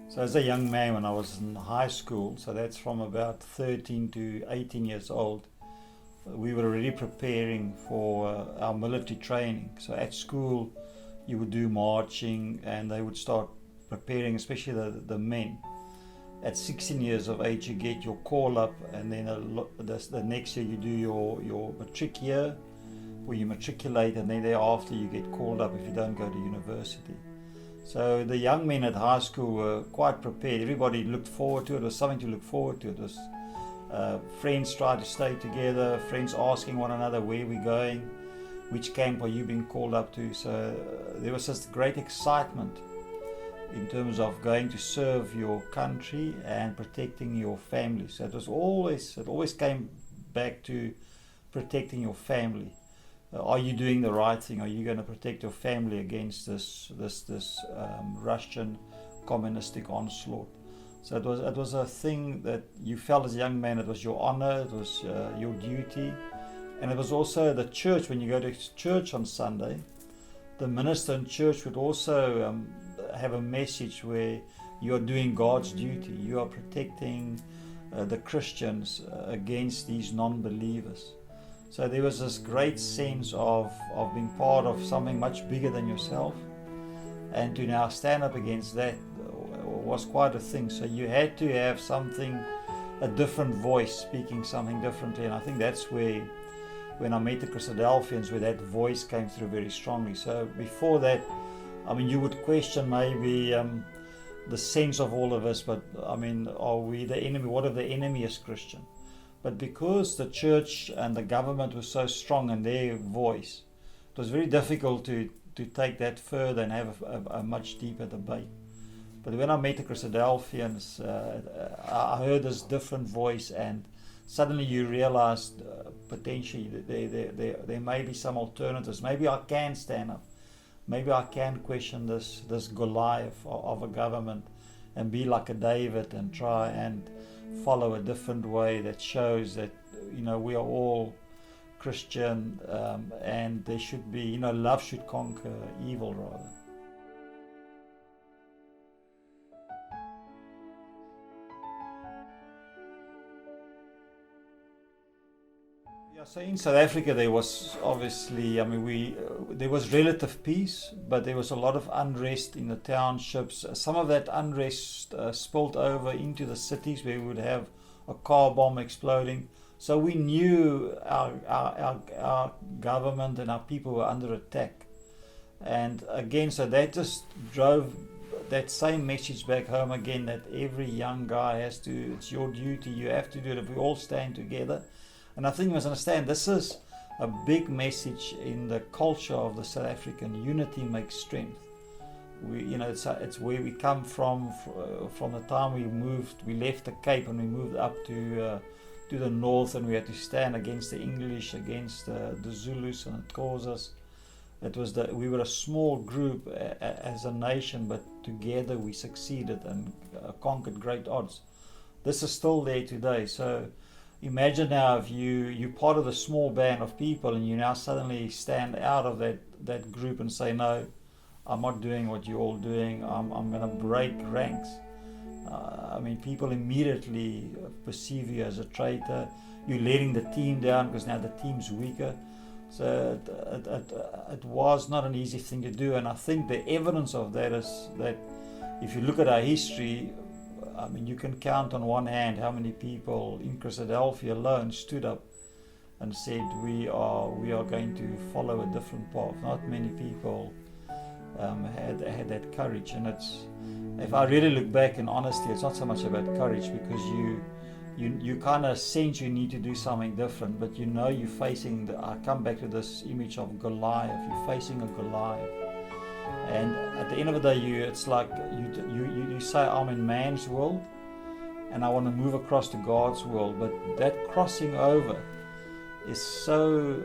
So as a young man, when I was in high school, so that's from about 13 to 18 years old, we were already preparing for our military training. So at school, you would do marching, and they would start preparing, especially the men. At 16 years of age, you get your call up, and then the next year you do your matric year, where you matriculate, and then thereafter you get called up if you don't go to university. So the young men at high school were quite prepared. Everybody looked forward to it. It was something to look forward to. It was friends tried to stay together, friends asking one another, where we're going, which camp are you being called up to. So there was just great excitement in terms of going to serve your country and protecting your family. So it always came back to protecting your family. Are you doing the right thing? Are you going to protect your family against this Russian communistic onslaught? So it was a thing that you felt as a young man. It was your honor. It was your duty, and it was also the church. When you go to church on Sunday, the minister in church would also have a message where you are doing God's duty. You are protecting the Christians against these non-believers. So there was this great sense of being part of something much bigger than yourself, and to now stand up against that was quite a thing. So you had to have something, a different voice speaking something differently, and I think that's where, when I met the Christadelphians, where that voice came through very strongly. So before that, I mean, you would question maybe the sense of all of us, but I mean, are we the enemy? What if the enemy is Christian? But because the church and the government was so strong in their voice, it was very difficult to take that further and have a much deeper debate. But when I met the Christadelphians, I heard this different voice, and suddenly you realized potentially that there may be some alternatives. Maybe I can stand up. Maybe I can question this Goliath of a government and be like a David and try and follow a different way that shows that, you know, we are all Christian, and there should be, you know, love should conquer evil rather. Yeah, so in South Africa there was obviously, I mean, there was relative peace, but there was a lot of unrest in the townships. Some of that unrest spilled over into the cities, where we would have a car bomb exploding. So we knew our government and our people were under attack. And again, so that just drove that same message back home again, that every young guy has to, it's your duty, you have to do it if we all stand together. And I think we must understand, this is a big message in the culture of the South African. Unity makes strength. It's where we come from the time we left the Cape and we moved up to the north, and we had to stand against the English, against the Zulus and the Xhosas. We were a small group as a nation, but together we succeeded and conquered great odds. This is still there today. So imagine now if you're part of a small band of people and you now suddenly stand out of that group and say, no, I'm not doing what you're all doing. I'm going to break ranks. I mean, people immediately perceive you as a traitor. You're letting the team down because now the team's weaker. So it was not an easy thing to do. And I think the evidence of that is that if you look at our history, I mean, you can count on one hand how many people in Christadelphia alone stood up and said, we are going to follow a different path. Not many people had that courage. And if I really look back in honesty, it's not so much about courage, because you kind of sense you need to do something different, but you know you're facing I come back to this image of Goliath. You're facing a Goliath. And at the end of the day, it's like you say, I'm in man's world and I want to move across to God's world. But that crossing over is so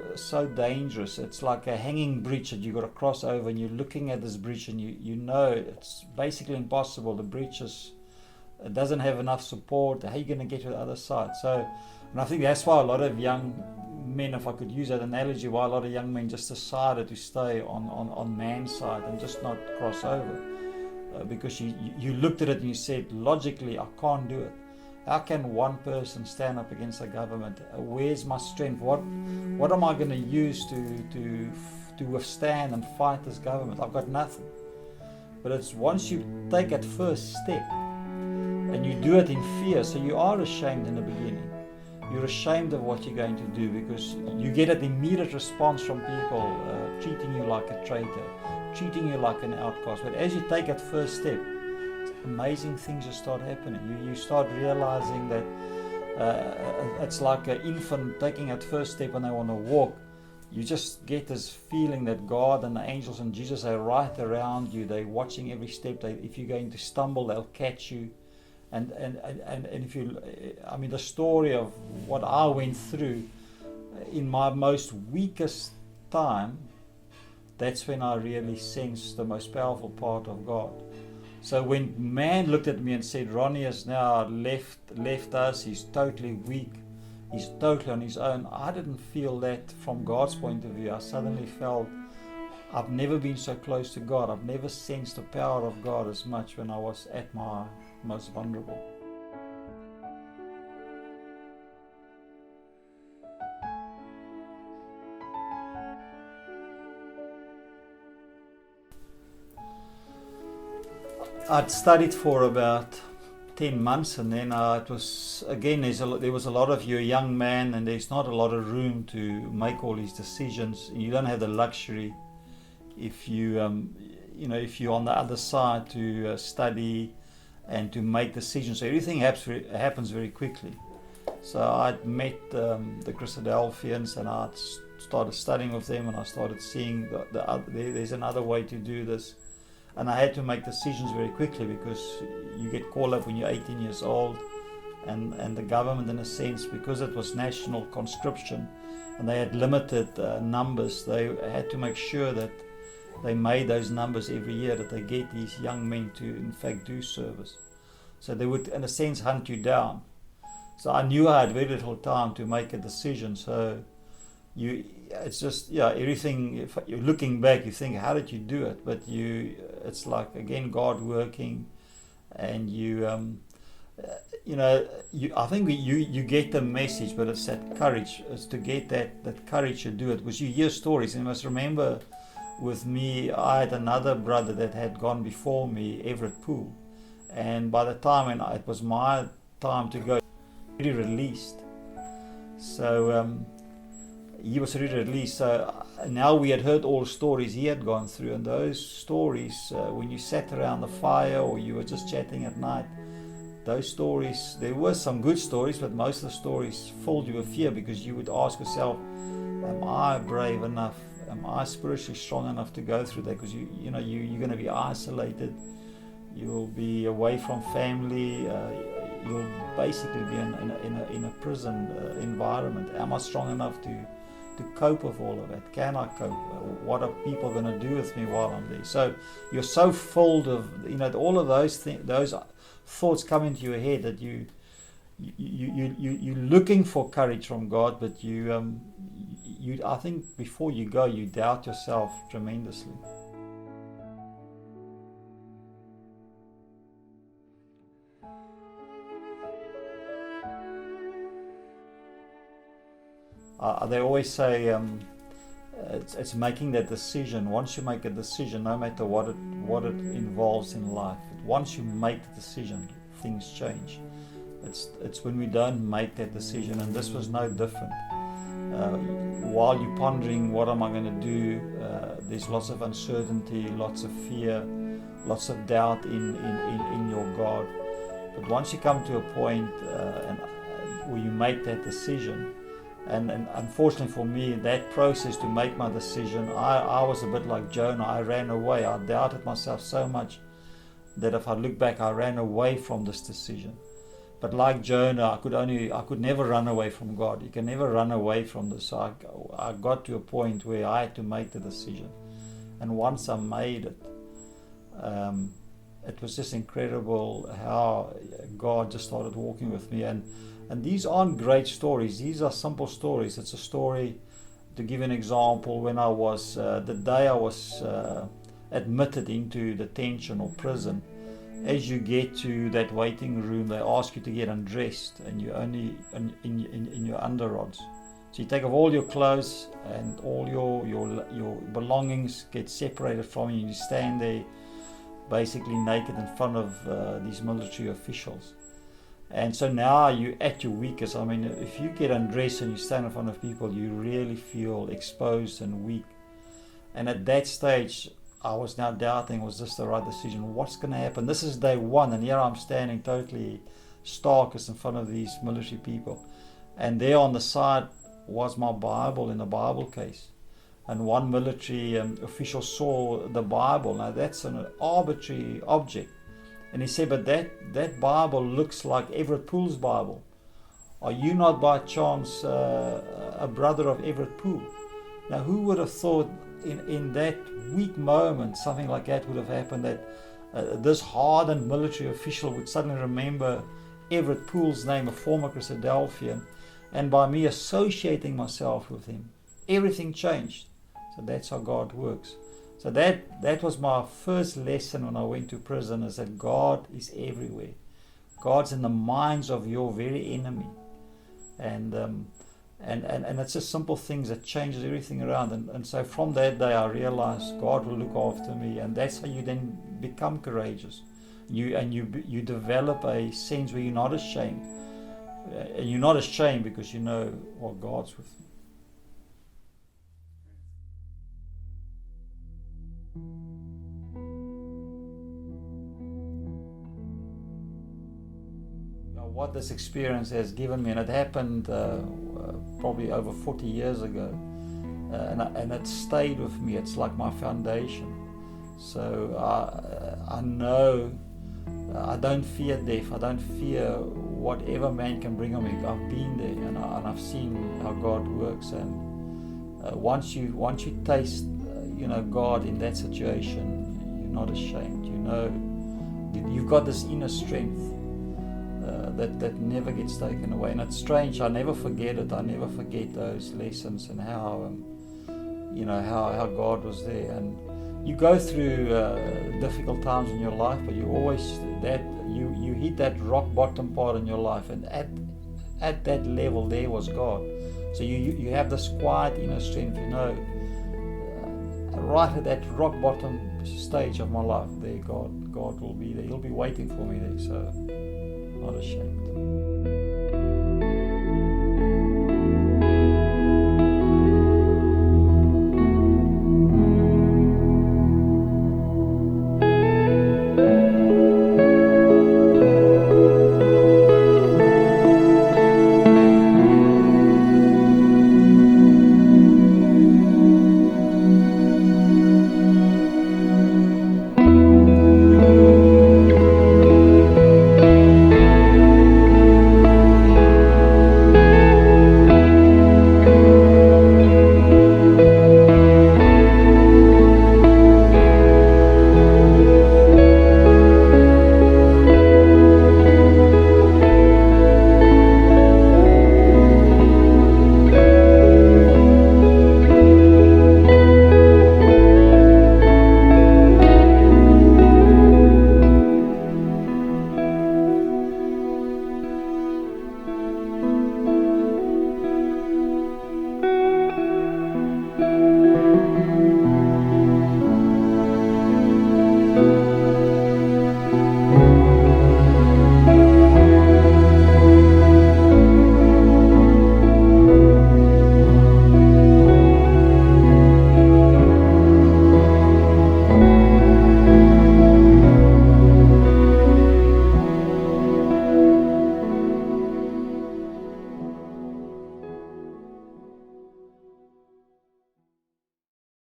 dangerous. It's like a hanging bridge that you've got to cross over, and you're looking at this bridge and you know it's basically impossible. The bridge it doesn't have enough support. How are you going to get to the other side? So, and I think that's why a lot of young men, if I could use that analogy, why a lot of young men just decided to stay on man's side and just not cross over. because you looked at it and you said, logically, I can't do it. How can one person stand up against the government? Where's my strength? What am I going to use to withstand and fight this government? I've got nothing. But it's once you take that first step and you do it in fear, so you are ashamed in the beginning. You're ashamed of what you're going to do because you get an immediate response from people treating you like a traitor, treating you like an outcast. But as you take that first step, amazing things just start happening. You start realizing that it's like an infant taking that first step when they want to walk. You just get this feeling that God and the angels and Jesus are right around you. They're watching every step. If you're going to stumble, they'll catch you. And if you, I mean, the story of what I went through in my most weakest time, that's when I really sensed the most powerful part of God. So when man looked at me and said, Ronnie has now left us, he's totally weak, he's totally on his own, I didn't feel that from God's point of view. I suddenly felt I've never been so close to God. I've never sensed the power of God as much when I was at my most vulnerable. I'd studied for about 10 months, and then it was again there was a lot of, you're a young man and there's not a lot of room to make all these decisions. You don't have the luxury if you if you're on the other side to study and to make decisions. So everything happens very quickly. So I'd met the Christadelphians and I started studying with them, and I started seeing there's another way to do this. And I had to make decisions very quickly because you get called up when you're 18 years old, and the government, in a sense, because it was national conscription and they had limited numbers, they had to make sure that they made those numbers every year, that they get these young men to in fact do service. So they would, in a sense, hunt you down. So I knew I had very little time to make a decision. So it's just, everything, if you're looking back, you think, how did you do it? But it's like, again, God working, and I think you get the message, but it's that courage. It's to get that courage to do it, because you hear stories. And you must remember, with me, I had another brother that had gone before me, Everett Poole, and by the time when it was my time to go, he was released. So he was already released. So now we had heard all the stories he had gone through, and those stories, when you sat around the fire or you were just chatting at night, those stories, there were some good stories, but most of the stories filled you with fear, because you would ask yourself, am I brave enough? Am I spiritually strong enough to go through that? Because you're going to be isolated. You'll be away from family. You'll basically be in a prison environment. Am I strong enough to cope with all of that? Can I cope? What are people going to do with me while I'm there? So you're so full of all of those things. Those thoughts come into your head that you're looking for courage from God, but I think before you go, you doubt yourself tremendously. They always say it's making that decision. Once you make a decision, no matter what it involves in life, once you make the decision, things change. It's when we don't make that decision, and this was no different. While you're pondering, what am I going to do? There's lots of uncertainty, lots of fear, lots of doubt in your God. But once you come to a point where you make that decision, and unfortunately for me, that process to make my decision, I was a bit like Jonah. I ran away. I doubted myself so much that if I look back, I ran away from this decision. But like Jonah, I could never run away from God. You can never run away from this. So I got to a point where I had to make the decision. And once I made it, it was just incredible how God just started walking with me. And these aren't great stories. These are simple stories. It's a story, to give an example, when I was, the day I was admitted into detention or prison, as you get to that waiting room, they ask you to get undressed, and you're only in your underods. So you take off all your clothes, and all your belongings get separated from you. You stand there basically naked in front of these military officials. And so now you're at your weakest. I mean, if you get undressed and you stand in front of people, you really feel exposed and weak. And at that stage, I was now doubting, was this the right decision? What's going to happen? This is day one, and here I'm standing totally starkest in front of these military people. And there on the side was my Bible in a Bible case. And one military official saw the Bible. Now that's an arbitrary object. And he said, but that Bible looks like Everett Poole's Bible. Are you not by chance a brother of Everett Poole? Now who would have thought in that weak moment something like that would have happened, that this hardened military official would suddenly remember Everett Poole's name, a former Christadelphian, and by me associating myself with him, everything changed. So that's how God works. So that was my first lesson when I went to prison, is that God is everywhere. God's in the minds of your very enemy. And it's just simple things that changes everything around. And so from that day I realized God will look after me, and that's how you then become courageous. You develop a sense where you're not ashamed. And you're not ashamed because you know, well, God's with you. What this experience has given me, and it happened probably over 40 years ago, and it stayed with me. It's like my foundation. So I know I don't fear death. I don't fear whatever man can bring on me. I've been there, and I've seen how God works. And once you taste God in that situation, you're not ashamed. You know you've got this inner strength that never gets taken away. And it's strange, I never forget it. I never forget those lessons, and how how God was there. And you go through difficult times in your life, but you always you hit that rock bottom part in your life, and at that level there was God. So you have this quiet inner strength, right at that rock bottom stage of my life, there God will be there. He'll be waiting for me there. So not ashamed.